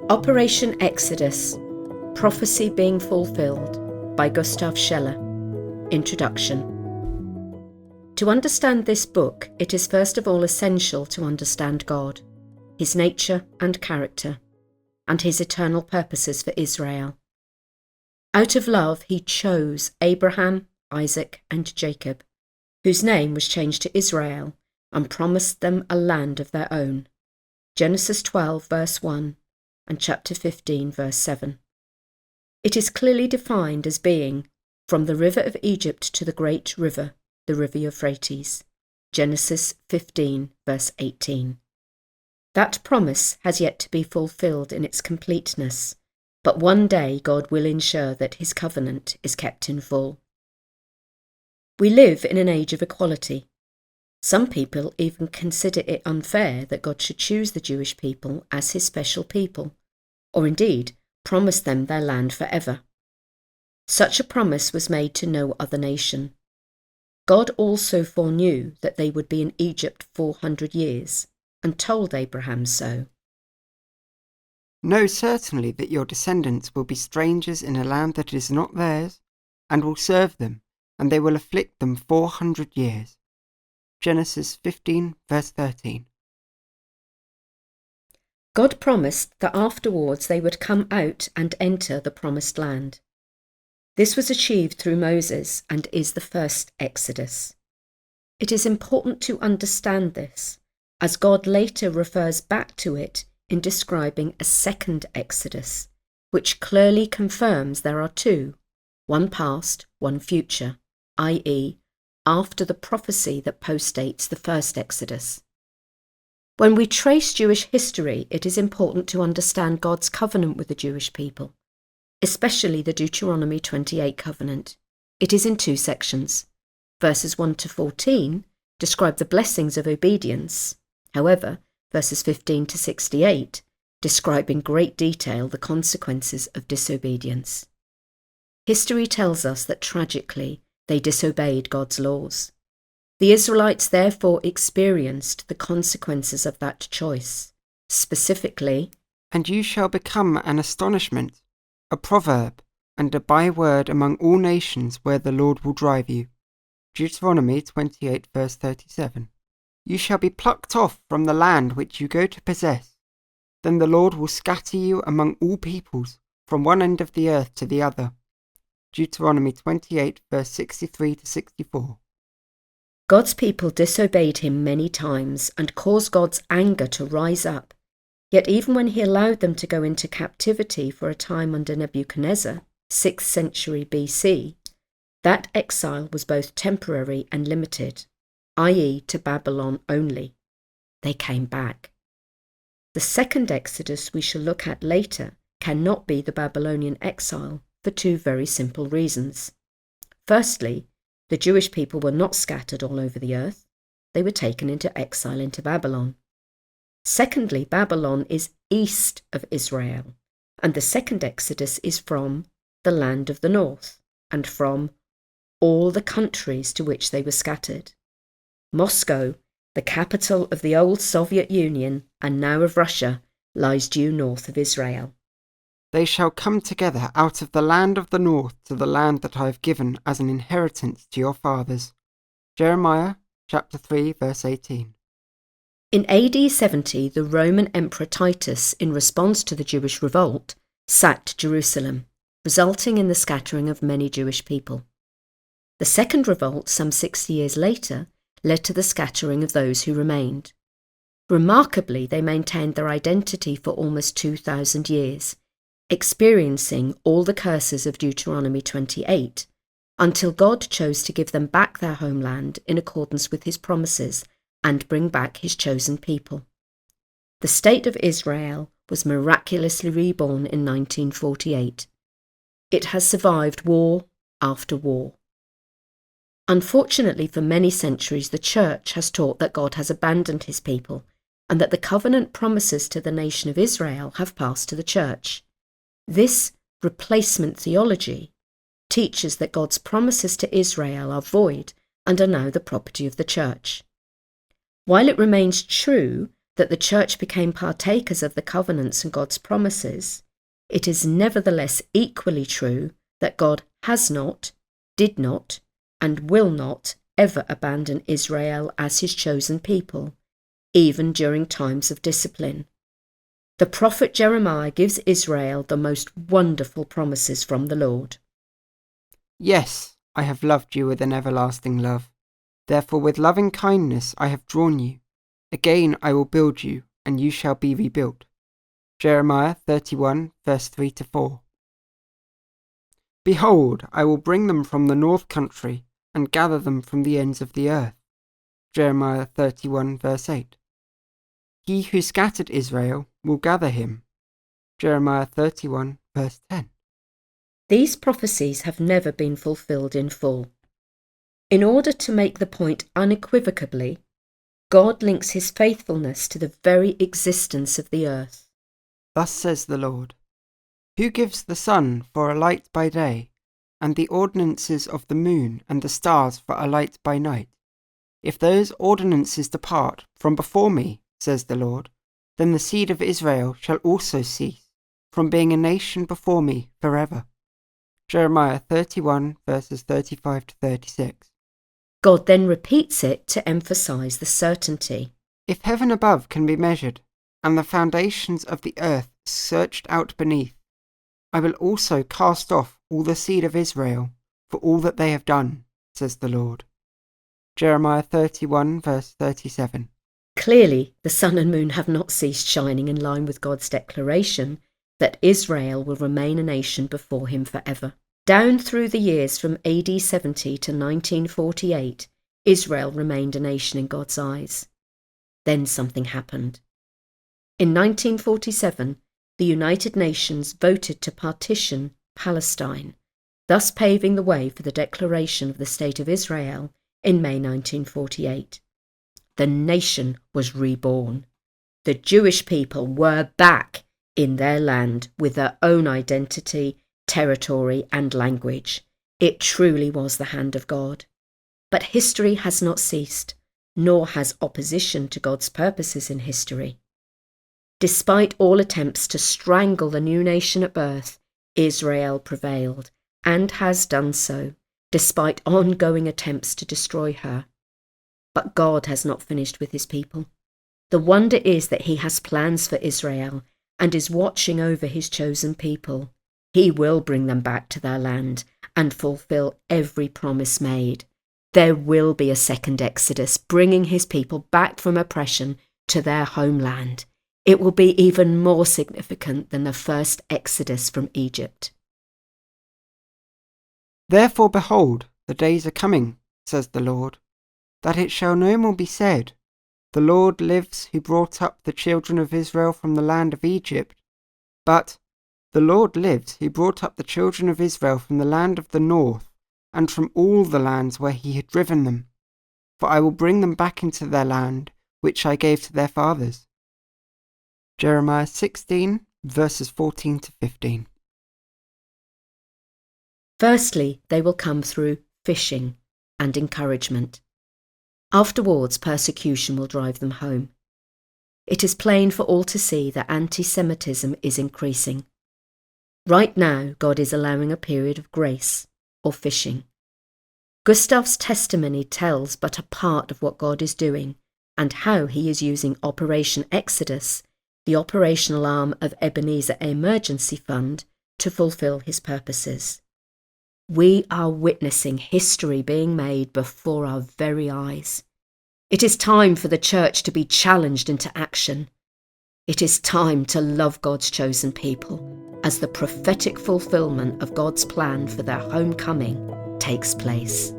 Operation Exodus, Prophecy Being Fulfilled by Gustav Scheller. Introduction. To understand this book, it is first of all essential to understand God, his nature and character, and his eternal purposes for Israel. Out of love, he chose Abraham, Isaac, and Jacob, whose name was changed to Israel, and promised them a land of their own. Genesis 12, verse 1, and chapter 15, verse 7. It is clearly defined as being from the river of Egypt to the great river, the river Euphrates. Genesis 15, verse 18. That promise has yet to be fulfilled in its completeness, but one day God will ensure that his covenant is kept in full. We live in an age of equality. Some people even consider it unfair that God should choose the Jewish people as his special people, or indeed promise them their land forever. Such a promise was made to no other nation. God also foreknew that they would be in Egypt 400 years, and told Abraham so. Know certainly that your descendants will be strangers in a land that is not theirs, and will serve them, and they will afflict them 400 years. Genesis 15, verse 13. God promised that afterwards they would come out and enter the promised land. This was achieved through Moses and is the first Exodus. It is important to understand this, as God later refers back to it in describing a second Exodus, which clearly confirms there are two, one past, one future, i.e., after the prophecy that postdates the first Exodus. When we trace Jewish history, it is important to understand God's covenant with the Jewish people, especially the Deuteronomy 28 covenant. It is in two sections. Verses 1 to 14 describe the blessings of obedience. However, verses 15 to 68 describe in great detail the consequences of disobedience. History tells us that tragically, they disobeyed God's laws. The Israelites therefore experienced the consequences of that choice. Specifically, "And you shall become an astonishment, a proverb, and a byword among all nations where the Lord will drive you." Deuteronomy 28, verse 37. "You shall be plucked off from the land which you go to possess. Then the Lord will scatter you among all peoples, from one end of the earth to the other." Deuteronomy 28, verse 63 to 64. God's people disobeyed him many times and caused God's anger to rise up. Yet even when he allowed them to go into captivity for a time under Nebuchadnezzar, 6th century BC, that exile was both temporary and limited, i.e. to Babylon only. They came back. The second Exodus we shall look at later cannot be the Babylonian exile for two very simple reasons. Firstly, the Jewish people were not scattered all over the earth. They were taken into exile into Babylon. Secondly, Babylon is east of Israel, and the second Exodus is from the land of the north, and from all the countries to which they were scattered. Moscow, the capital of the old Soviet Union and now of Russia, lies due north of Israel. "They shall come together out of the land of the north to the land that I have given as an inheritance to your fathers." Jeremiah chapter 3, verse 18. In AD 70, the Roman Emperor Titus, in response to the Jewish revolt, sacked Jerusalem, resulting in the scattering of many Jewish people. The second revolt, some 60 years later, led to the scattering of those who remained. Remarkably, they maintained their identity for almost 2,000 years, experiencing all the curses of Deuteronomy 28, until God chose to give them back their homeland in accordance with his promises and bring back his chosen people. The state of Israel was miraculously reborn in 1948. It has survived war after war. Unfortunately, for many centuries, the Church has taught that God has abandoned his people and that the covenant promises to the nation of Israel have passed to the Church. This replacement theology teaches that God's promises to Israel are void and are now the property of the Church. While it remains true that the church became partakers of the covenants and God's promises, it is nevertheless equally true that God has not, did not, and will not ever abandon Israel as his chosen people, even during times of discipline. The prophet Jeremiah gives Israel the most wonderful promises from the Lord. Yes, I have loved you with an everlasting love. Therefore with loving kindness I have drawn you. Again I will build you, and you shall be rebuilt. Jeremiah 31, verse 3-4. Behold, I will bring them from the north country, and gather them from the ends of the earth. Jeremiah 31, verse 8. He who scattered Israel will gather him. Jeremiah 31, verse 10. These prophecies have never been fulfilled in full. In order to make the point unequivocally, God links his faithfulness to the very existence of the earth. Thus says the Lord, who gives the sun for a light by day, and the ordinances of the moon and the stars for a light by night? If those ordinances depart from before me, says the Lord, then the seed of Israel shall also cease from being a nation before me forever. Jeremiah 31, verses 35-36. God then repeats it to emphasize the certainty. If heaven above can be measured, and the foundations of the earth searched out beneath, I will also cast off all the seed of Israel for all that they have done, says the Lord. Jeremiah 31, verse 37. Clearly, the sun and moon have not ceased shining in line with God's declaration that Israel will remain a nation before him forever. Down through the years from AD 70 to 1948, Israel remained a nation in God's eyes. Then something happened. In 1947, the United Nations voted to partition Palestine, thus paving the way for the declaration of the State of Israel in May 1948. The nation was reborn. The Jewish people were back in their land with their own identity, territory, and language. It truly was the hand of God. But history has not ceased, nor has opposition to God's purposes in history. Despite all attempts to strangle the new nation at birth, Israel prevailed, and has done so, despite ongoing attempts to destroy her. But God has not finished with his people. The wonder is that he has plans for Israel and is watching over his chosen people. He will bring them back to their land and fulfill every promise made. There will be a second Exodus, bringing his people back from oppression to their homeland. It will be even more significant than the first Exodus from Egypt. Therefore, behold, the days are coming, says the Lord, that it shall no more be said, the Lord lives who brought up the children of Israel from the land of Egypt, but the Lord lives who brought up the children of Israel from the land of the north, and from all the lands where he had driven them. For I will bring them back into their land, which I gave to their fathers. Jeremiah 16, verses 14-15. Firstly, they will come through fishing and encouragement. Afterwards, persecution will drive them home. It is plain for all to see that anti-Semitism is increasing. Right now, God is allowing a period of grace, or fishing. Gustav's testimony tells but a part of what God is doing and how he is using Operation Exodus, the operational arm of Ebenezer Emergency Fund, to fulfill his purposes. We are witnessing history being made before our very eyes. It is time for the church to be challenged into action. It is time to love God's chosen people as the prophetic fulfillment of God's plan for their homecoming takes place.